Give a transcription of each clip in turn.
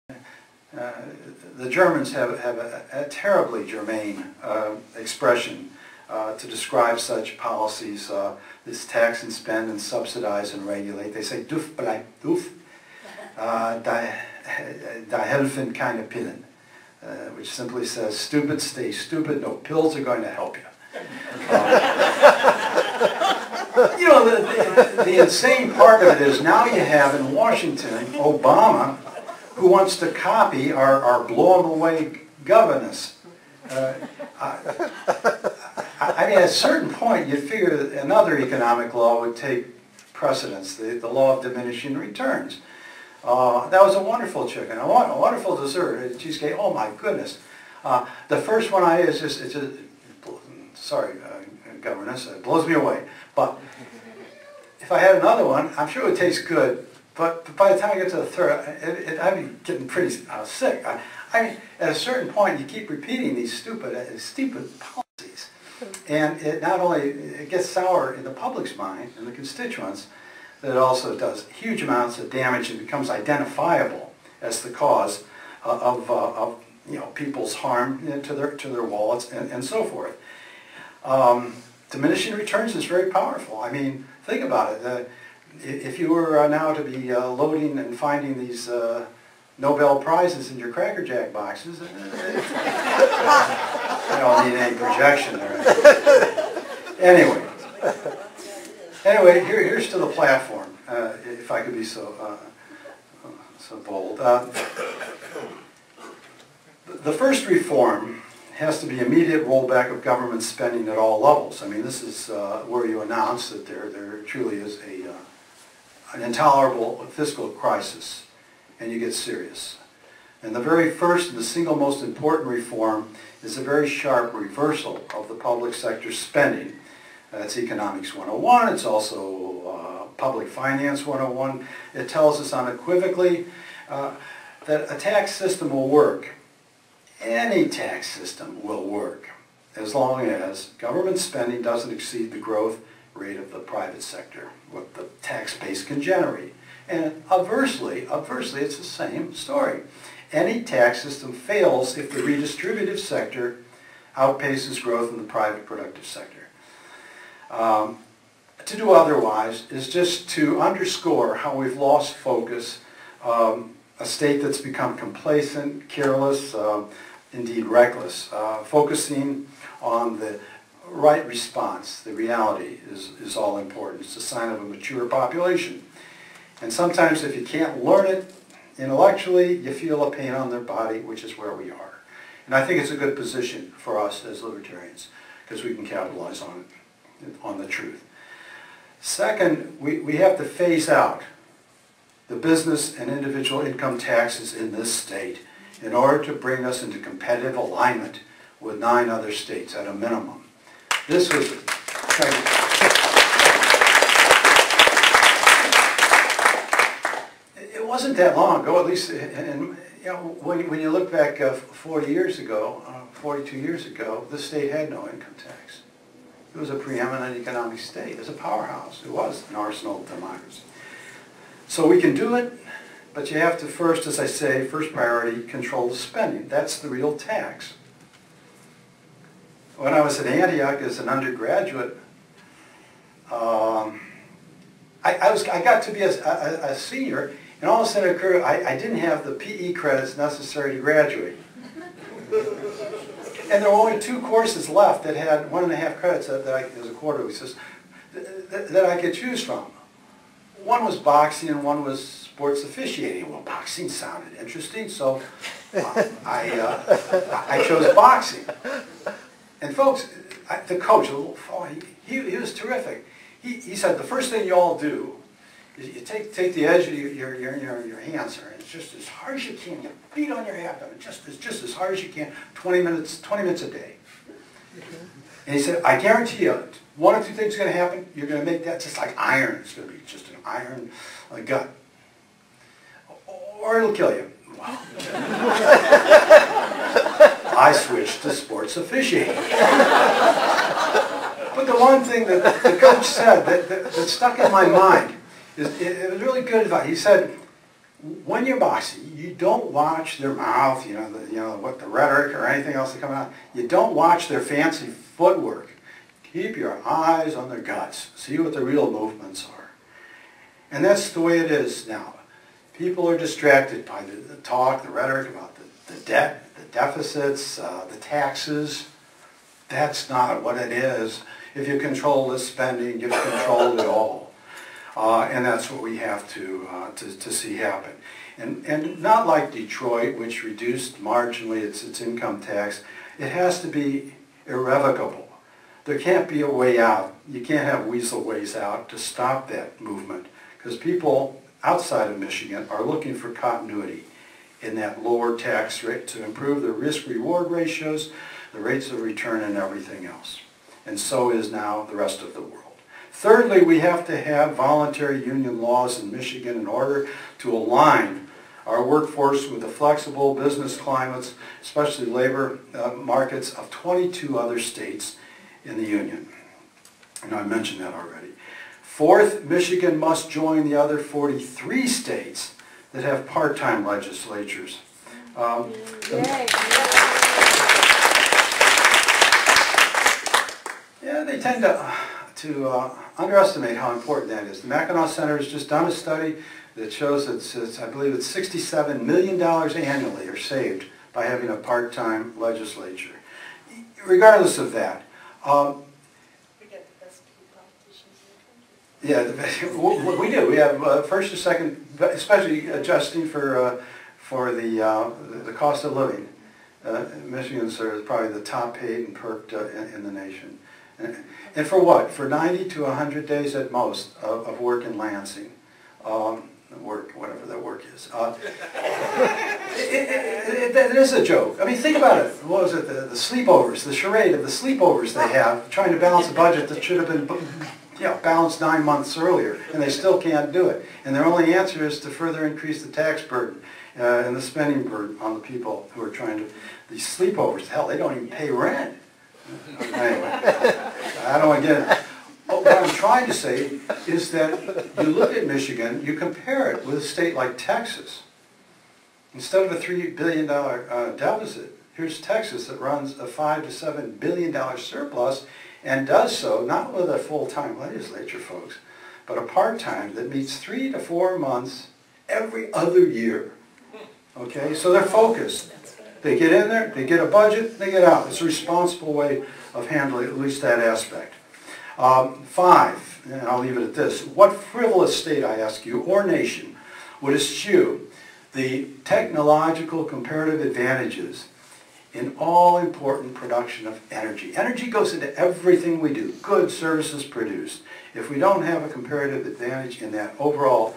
The Germans have a terribly germane expression to describe such policies, this tax and spend and subsidize and regulate. They say, "Duf bleibt duf, da helfen keine Pillen," which simply says, "Stupid, stay stupid, no pills are going to help you." You know, the insane part of it is now you have in Washington Obama, who wants to copy our blown-away governance. I mean, at a certain point, you'd figure that another economic law would take precedence, the law of diminishing returns. That was a wonderful chicken, a wonderful dessert, a cheesecake. Oh my goodness! The first one I ate is just sorry, governess, it blows me away. But if I had another one, I'm sure it would taste good. But by the time I get to the third, I'd be getting pretty sick. I mean, at a certain point, you keep repeating these stupid policies, and it not only it gets sour in the public's mind and the constituents, that it also does huge amounts of damage and becomes identifiable as the cause of you know, people's harm to their wallets and so forth. Diminishing returns is very powerful. I mean, think about it. If you were now to be loading and finding these Nobel Prizes in your Cracker Jack boxes, I don't need any projection there. Anyway, here's to the platform, if I could be so bold. The first reform has to be immediate rollback of government spending at all levels. I mean, this is where you announce that there truly is an intolerable fiscal crisis, and you get serious. And the very first and the single most important reform is a very sharp reversal of the public sector spending. It's Economics 101. It's also Public Finance 101. It tells us unequivocally that a tax system will work. Any tax system will work as long as government spending doesn't exceed the growth rate of the private sector, what the tax base can generate. And adversely, it's the same story. Any tax system fails if the redistributive sector outpaces growth in the private productive sector. To do otherwise is just to underscore how we've lost focus, a state that's become complacent, careless, indeed reckless, focusing on the right response, the reality, is all important. It's a sign of a mature population. And sometimes if you can't learn it intellectually, you feel a pain on their body, which is where we are. And I think it's a good position for us as libertarians, because we can capitalize on the truth. Second, we have to phase out the business and individual income taxes in this state in order to bring us into competitive alignment with 9 other states at a minimum. This was it wasn't that long ago, at least, and you know, when you look back 40 years ago, 42 years ago, the state had no income tax. It was a preeminent economic state. It was a powerhouse. It was an arsenal of democracy. So we can do it, but you have to first, as I say, first priority, control the spending. That's the real tax. When I was at Antioch as an undergraduate, I got to be a senior, and all of a sudden it occurred I didn't have the PE credits necessary to graduate. And there were only 2 courses left that had 1.5 credits that as a quarterly system that I could choose from. One was boxing and one was sports officiating. Well, boxing sounded interesting, so I chose boxing. And folks, the coach, he was terrific. He said the first thing you all do is you take the edge of your hands here, and it's just as hard as you can. You beat on your abdomen just as hard as you can. 20 minutes a day. And he said, I guarantee you, 1 or 2 things are going to happen. You're going to make that just like iron. It's going to be just an iron gut, or it'll kill you. Wow. I switched to sports officiating. But the one thing that the coach said that stuck in my mind is it was really good advice. He said, when you're boxing, you don't watch their mouth, what the rhetoric or anything else that comes out. You don't watch their fancy footwork. Keep your eyes on their guts. See what the real movements are. And that's the way it is now. People are distracted by the talk, the rhetoric about the debt, the deficits, the taxes. That's not what it is. If you control the spending, you've controlled it all. And that's what we have to see happen. And not like Detroit, which reduced marginally its income tax. It has to be irrevocable. There can't be a way out. You can't have weasel ways out to stop that movement, because people outside of Michigan are looking for continuity in that lower tax rate to improve the risk-reward ratios, the rates of return, and everything else. And so is now the rest of the world. Thirdly, we have to have voluntary union laws in Michigan in order to align our workforce with the flexible business climates, especially labor markets of 22 other states in the union. And I mentioned that already. Fourth, Michigan must join the other 43 states that have part-time legislatures. Yeah, they tend to underestimate how important that is. The Mackinac Center has just done a study that shows that I believe it's $67 million annually are saved by having a part-time legislature. Regardless of that, we get the best politicians in the country. yeah, we do. We have first or second, especially adjusting for the cost of living. Michigan's are probably the top paid and perked in the nation. And for what? For 90 to 100 days at most of work in Lansing. Whatever that work is. It is a joke. I mean, think about it. What was it? The sleepovers, the charade of the sleepovers they have, trying to balance a budget that should have been balanced 9 months earlier, and they still can't do it. And their only answer is to further increase the tax burden and the spending burden on the people who are trying to... These sleepovers, hell, they don't even pay rent. Anyway, I don't want to get it. What I'm trying to say is that you look at Michigan, you compare it with a state like Texas. Instead of a $3 billion deficit, here's Texas that runs a $5 to $7 billion surplus and does so not with a full-time legislature, folks, but a part-time that meets 3 to 4 months every other year. Okay, so they're focused. They get in there, they get a budget, they get out. It's a responsible way of handling at least that aspect. 5, and I'll leave it at this. What frivolous state, I ask you, or nation, would eschew the technological comparative advantages in all important production of energy? Energy goes into everything we do, goods, services produced. If we don't have a comparative advantage in that overall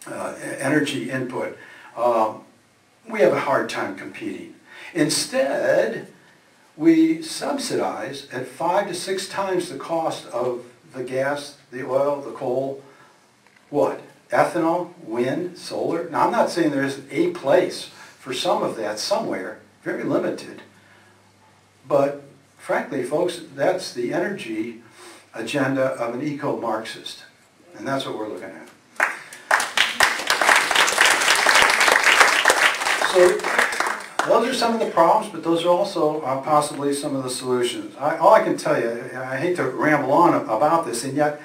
energy input, we have a hard time competing. Instead, we subsidize at 5 to 6 times the cost of the gas, the oil, the coal, what? Ethanol, wind, solar. Now, I'm not saying there isn't a place for some of that somewhere, very limited. But frankly, folks, that's the energy agenda of an eco-Marxist. And that's what we're looking at. So, those are some of the problems, but those are also possibly some of the solutions. All I can tell you, I hate to ramble on about this, and yet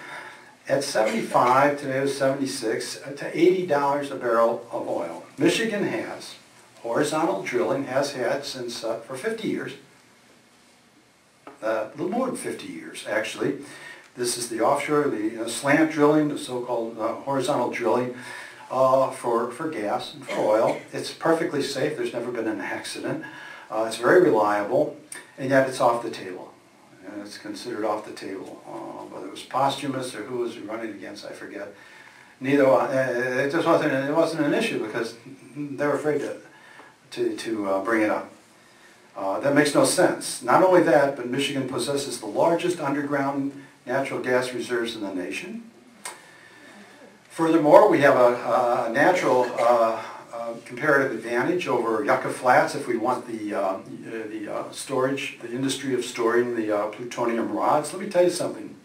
at 75, today it was 76, to $80 a barrel of oil. Michigan has horizontal drilling, has had since for 50 years, a little more than 50 years actually. This is the offshore, the slant drilling, the so-called horizontal drilling. For gas and for oil. It's perfectly safe. There's never been an accident. It's very reliable, and yet it's off the table. And it's considered off the table. Whether it was posthumous or who was running against, I forget. Neither one. It just wasn't. It wasn't an issue because they were afraid to bring it up. That makes no sense. Not only that, but Michigan possesses the largest underground natural gas reserves in the nation. Furthermore, we have a natural comparative advantage over Yucca Flats if we want the storage, the industry of storing the plutonium rods. Let me tell you something.